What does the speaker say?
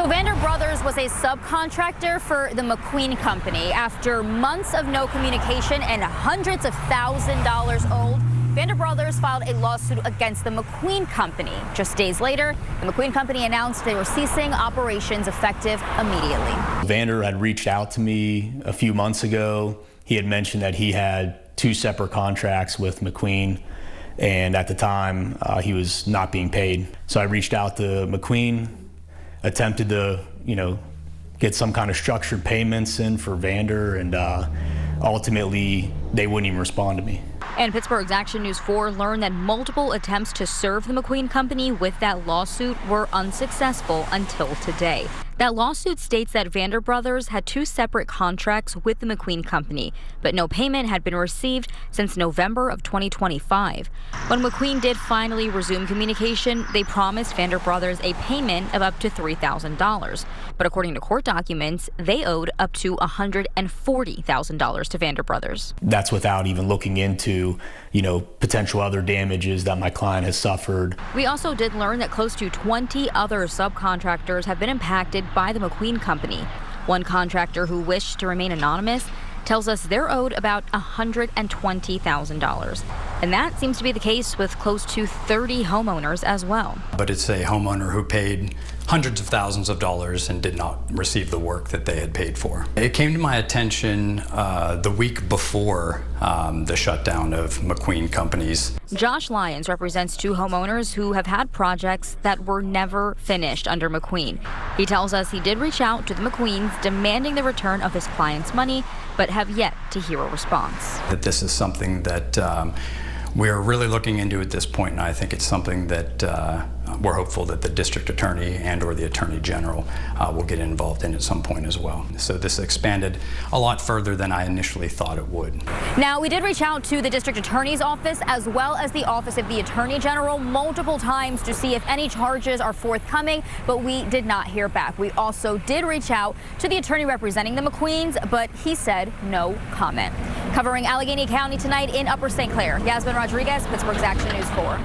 So Vander Brothers was a subcontractor for the McQueen Company. After months of no communication and hundreds of $1,000s owed, Vander Brothers filed a lawsuit against the McQueen Company. Just days later, the McQueen Company announced they were ceasing operations effective immediately. Vander had reached out to me a few months ago. He had mentioned that he had 2 separate contracts with McQueen, and at the time he was not being paid. So I reached out to McQueen, attempted to, get some kind of structured payments in for Vander, and ultimately they wouldn't even respond to me. And Pittsburgh's Action News 4 learned that multiple attempts to serve the McQueen Company with that lawsuit were unsuccessful until today. That lawsuit states that Vander Brothers had 2 separate contracts with the McQueen Company, but no payment had been received since November of 2025. When McQueen did finally resume communication, they promised Vander Brothers a payment of up to $3,000. But according to court documents, they owed up to $140,000 to Vander Brothers. That's without even looking into, potential other damages that my client has suffered. We also did learn that close to 20 other subcontractors have been impacted by the McQueen Company. One contractor who wished to remain anonymous tells us they're owed about $120,000. And that seems to be the case with close to 30 homeowners as well. But it's a homeowner who paid hundreds of thousands of dollars and did not receive the work that they had paid for. It came to my attention the week before the shutdown of McQueen Companies. Josh Lyons represents 2 homeowners who have had projects that were never finished under McQueen. He tells us he did reach out to the McQueens demanding the return of his client's money, but have yet to hear a response. That this is something that we're really looking into at this point, and I think it's something that we're hopeful that the district attorney and/or the attorney general will get involved in at some point as well. So this expanded a lot further than I initially thought it would. Now, we did reach out to the district attorney's office as well as the office of the attorney general multiple times to see if any charges are forthcoming, but we did not hear back. We also did reach out to the attorney representing the McQueens, but he said no comment. Covering Allegheny County tonight in Upper St. Clair, Yasmin Rodriguez, Pittsburgh's Action News 4.